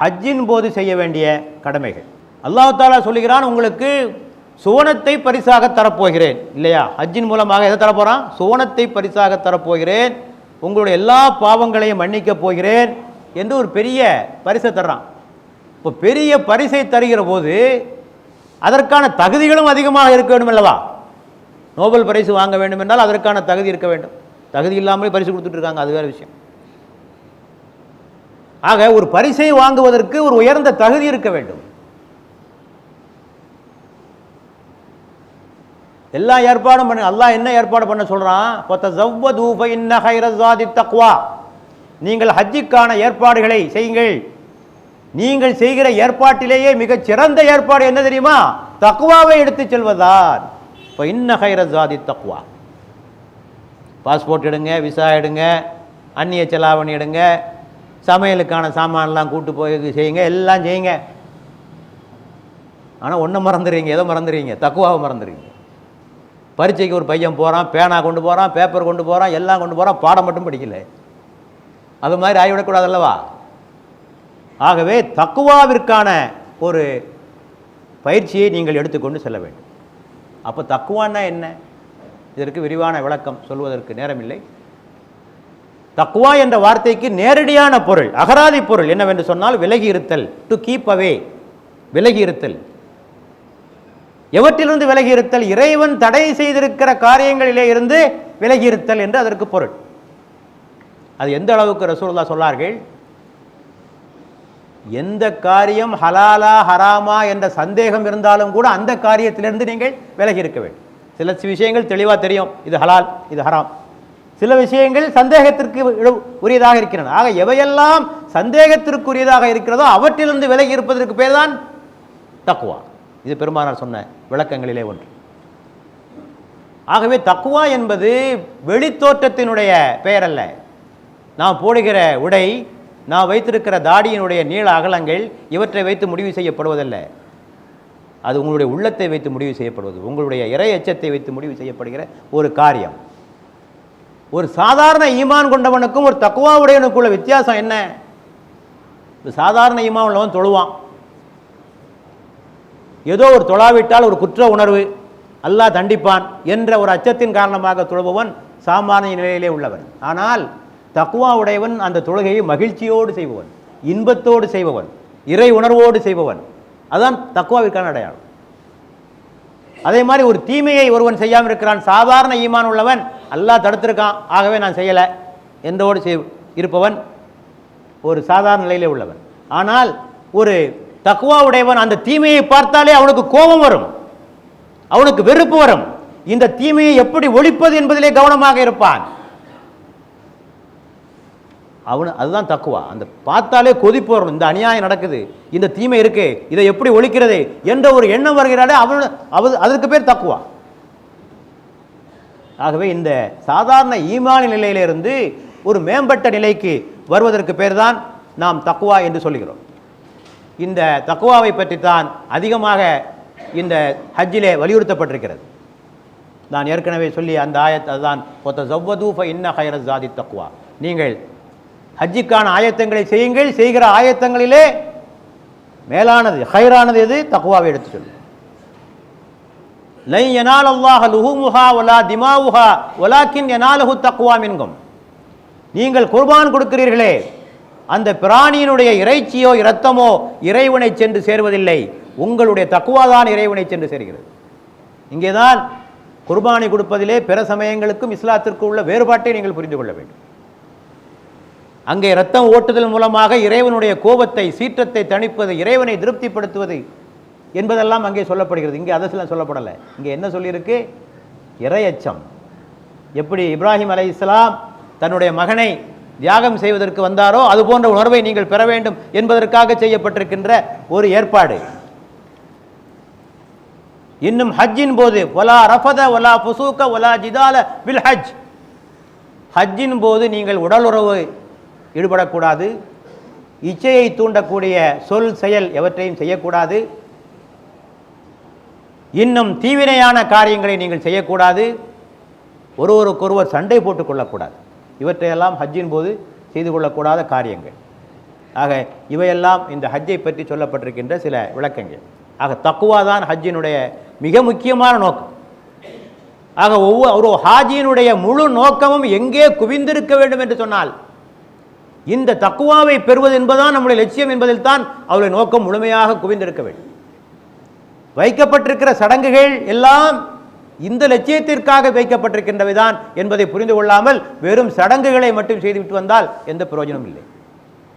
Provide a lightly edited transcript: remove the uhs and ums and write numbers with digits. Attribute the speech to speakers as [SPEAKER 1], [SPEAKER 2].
[SPEAKER 1] ஹஜ்ஜின் போது செய்ய வேண்டிய கடமைகள். அல்லாஹ் தஆலா சொல்லுகிறான், உங்களுக்கு சுவனத்தை பரிசாக தரப்போகிறேன். இல்லையா? ஹஜ்ஜின் மூலமாக எதை தரப்போகிறான்? சுவனத்தை பரிசாக தரப்போகிறேன், உங்களுடைய எல்லா பாவங்களையும் மன்னிக்கப் போகிறேன் என்று ஒரு பெரிய பரிசை தர்றான். இப்போ பெரிய பரிசை தருகிற போது அதற்கான தகுதிகளும் அதிகமாக இருக்க வேண்டும் அல்லவா? நோபல் பரிசு வாங்க வேண்டும் என்றால் அதற்கான தகுதி இருக்க வேண்டும். தகுதி இல்லாமலே பரிசு கொடுத்துட்டு இருக்காங்க, அது வேறு விஷயம். ஆக ஒரு பரிசை வாங்குவதற்கு ஒரு உயர்ந்த தகுதி இருக்க வேண்டும். எல்லா ஏற்பாடும் பண்ண. அல்லாஹ் என்ன ஏற்பாடு பண்ண சொல்றான்? நீங்கள் ஹஜ்ஜுக்கான ஏற்பாடுகளை செய்யுங்கள். நீங்கள் செய்கிற ஏற்பாட்டிலேயே மிகச் சிறந்த ஏற்பாடு என்ன தெரியுமா? தக்வாவை எடுத்து செல்வதால். இப்போ இன்ன ஹைரஸாதி தக்வா. பாஸ்போர்ட் எடுங்க, விசா எடுங்க, அந்நிய செலாவணி எடுங்க, சமையலுக்கான சாமான்லாம் கூட்டு போய் செய்யுங்க, எல்லாம் செய்யுங்க. ஆனால் ஒன்றை மறந்துடுறீங்க. எதை மறந்துடுறீங்க? தக்வாவை மறந்துடுறீங்க. பரீட்சைக்கு ஒரு பையன் போகிறான், பேனா கொண்டு போகிறான், பேப்பர் கொண்டு போகிறான், எல்லாம் கொண்டு போகிறான், பாடம் மட்டும் படிக்கல. அது மாதிரி ஆகிவிடக்கூடாது அல்லவா? ஆகவே தக்குவாவிற்கான ஒரு பயிற்சியை நீங்கள் எடுத்துக்கொண்டு செல்ல வேண்டும். அப்போ தக்குவான்னா என்ன? இதற்கு விரிவான விளக்கம் சொல்வதற்கு நேரமில்லை. தக்குவா என்ற வார்த்தைக்கு நேரடியான பொருள், அகராதி பொருள் என்னவென்று சொன்னால் விலகி இருத்தல். டு கீப் அவே, விலகி இருத்தல். எவற்றிலிருந்து விலகி இருத்தல்? இறைவன் தடை செய்திருக்கிற காரியங்களிலே இருந்து விலகி இருத்தல் என்று அதற்கு பொருள். அது எந்த அளவுக்கு ரசூலுல்லாஹ் சொன்னார்கள்? எந்த காரியம் ஹலாலா ஹராமா என்ற சந்தேகம் இருந்தாலும் கூட அந்த காரியத்திலிருந்து நீங்கள் விலகி இருக்க வேண்டும். சில விஷயங்கள் தெளிவாக தெரியும், இது ஹலால் இது ஹராம். சில விஷயங்கள் சந்தேகத்திற்கு உரியதாக இருக்கின்றன. ஆக எவையெல்லாம் சந்தேகத்திற்குரியதாக இருக்கிறதோ அவற்றிலிருந்து விலகி இருப்பதற்கு பேர் தான் தக்குவா. இது பெருமானார் சொன்ன விளக்கங்களிலே ஒன்று. ஆகவே தக்குவா என்பது வெளித்தோற்றத்தினுடைய பெயர் அல்ல. நாம் போடுகிற உடை, நாம் வைத்திருக்கிற தாடியினுடைய நீள அகலங்கள் இவற்றை வைத்து முடிவு செய்யப்படுவதல்ல. அது உங்களுடைய உள்ளத்தை வைத்து முடிவு செய்யப்படுவது, உங்களுடைய இறை எச்சத்தை வைத்து முடிவு செய்யப்படுகிற ஒரு காரியம். ஒரு சாதாரண ஈமான் கொண்டவனுக்கும் ஒரு தக்குவா உடையவனுக்குள்ள வித்தியாசம் என்ன? சாதாரண ஈமான் உள்ளவன் தொழுவான், ஏதோ ஒரு தொழாவிட்டால் ஒரு குற்ற உணர்வு, அல்லாஹ் தண்டிப்பான் என்ற ஒரு அச்சத்தின் காரணமாக தொழுபவன் சாமானிய நிலையிலே உள்ளவன். ஆனால் தக்குவா உடையவன் அந்த தொழுகையை மகிழ்ச்சியோடு செய்பவன், இன்பத்தோடு செய்பவன், இறை உணர்வோடு செய்பவன். அதுதான் தக்குவாவிற்கான அடையாளம். அதே மாதிரி ஒரு தீமையை ஒருவன் செய்யாமல் இருக்கிறான், சாதாரண ஈமான் உள்ளவன், அல்லாஹ் தடுத்திருக்கான் ஆகவே நான் செய்யலை என்றோடு இருப்பவன் ஒரு சாதாரண நிலையிலே உள்ளவன். ஆனால் ஒரு தக்குவா உடையவன் அந்த தீமையை பார்த்தாலே அவனுக்கு கோபம் வரும், அவனுக்கு வெறுப்பு வரும். இந்த தீமையை எப்படி ஒழிப்பது என்பதிலே கவனமாக இருப்பான். அதுதான் தக்குவா. அந்த பார்த்தாலே கொதிப்பு வரும், இந்த அநியாயம் நடக்குது, இந்த தீமை இருக்கு, இதை எப்படி ஒழிக்கிறது என்ற ஒரு எண்ணம் வருகிறாலே அதற்கு பேர் தக்குவா. ஆகவே இந்த சாதாரண ஈமானிய நிலையிலிருந்து ஒரு மேம்பட்ட நிலைக்கு வருவதற்கு பேர் தான் நாம் தக்குவா என்று சொல்கிறோம். இந்த தக்குவாவை பற்றித்தான் அதிகமாக இந்த ஹஜ்ஜிலே வலியுறுத்தப்பட்டிருக்கிறது. நான் ஏற்கனவே சொல்லி அந்த ஆயத் அதுதான், இன்ன ஹைரஸாதி தக்குவா. நீங்கள் ஹஜ்ஜிக்கான ஆயத்தங்களை செய்யுங்கள், செய்கிற ஆயத்தங்களிலே மேலானது ஹைரானது எது? தக்குவாவை எடுத்து சொல்லு. லை யனால் அல்லாஹ் லுஹூமுஹா வலா திமாவுஹா வலாக்கின் யனாலுஹு தக்வா மின்கும். நீங்கள் குர்பான் கொடுக்கிறீர்களே, அந்த பிராணியினுடைய இறைச்சியோ இரத்தமோ இறைவனை சென்று சேர்வதில்லை, உங்களுடைய தக்குவாதான் இறைவனை சென்று சேர்கிறது. இங்கேதான் குர்பானி கொடுப்பதிலே பிற சமயங்களுக்கும் இஸ்லாத்திற்கும் உள்ள வேறுபாட்டை நீங்கள் புரிந்து கொள்ள வேண்டும். அங்கே இரத்தம் ஓட்டுதல் மூலமாக இறைவனுடைய கோபத்தை, சீற்றத்தை தணிப்பது, இறைவனை திருப்திப்படுத்துவது என்பதெல்லாம் அங்கே சொல்லப்படுகிறது. இங்கே அதெல்லாம் சொல்லப்படலை. இங்கே என்ன சொல்லியிருக்கு? இறையச்சம். எப்படி இப்ராஹிம் அலைஹிஸ்ஸலாம் தன்னுடைய மகனை தியாகம் செய்வதற்கு வந்தாரோ அது போன்ற உணர்வை நீங்கள் பெற வேண்டும் என்பதற்காக செய்யப்பட்டிருக்கின்ற ஒரு ஏற்பாடு. இன்னும் ஹஜ்ஜின் போது வலா ரஃபத வலா ஃபுசூக வலா ஜிதால பில் ஹஜ், ஹஜ்ஜின் போது நீங்கள் உடலுறவு ஈடுபடக்கூடாது, இச்சையை தூண்டக்கூடிய சொல் செயல் எவற்றையும் செய்யக்கூடாது, இன்னும் தீவினையான காரியங்களை நீங்கள் செய்யக்கூடாது, ஒருவருக்கொருவர் சண்டை போட்டுக் கொள்ளக்கூடாது. இவற்றையெல்லாம் ஹஜ்ஜின் போது செய்து கொள்ளக்கூடாத காரியங்கள். ஆக இவையெல்லாம் இந்த ஹஜ்ஜை பற்றி சொல்லப்பட்டிருக்கின்ற சில விளக்கங்கள். ஆக தக்குவா தான் ஹஜ்ஜினுடைய மிக முக்கியமான நோக்கம். ஆக ஒரு ஹாஜியினுடைய முழு நோக்கமும் எங்கே குவிந்திருக்க வேண்டும் என்று சொன்னால் இந்த தக்குவாவை பெறுவது என்பதுதான் நம்முடைய லட்சியம் என்பதில் தான் அவருடைய நோக்கம் முழுமையாக குவிந்திருக்க வேண்டும். வைக்கப்பட்டிருக்கிற சடங்குகள் எல்லாம் இந்த லட்சியத்திற்காக வைக்கப்பட்டிருக்கின்றவைதான் என்பதை புரிந்து கொள்ளாமல் வெறும் சடங்குகளை மட்டும் செய்துவிட்டு வந்தால் எந்த பிரயோஜனமும் இல்லை.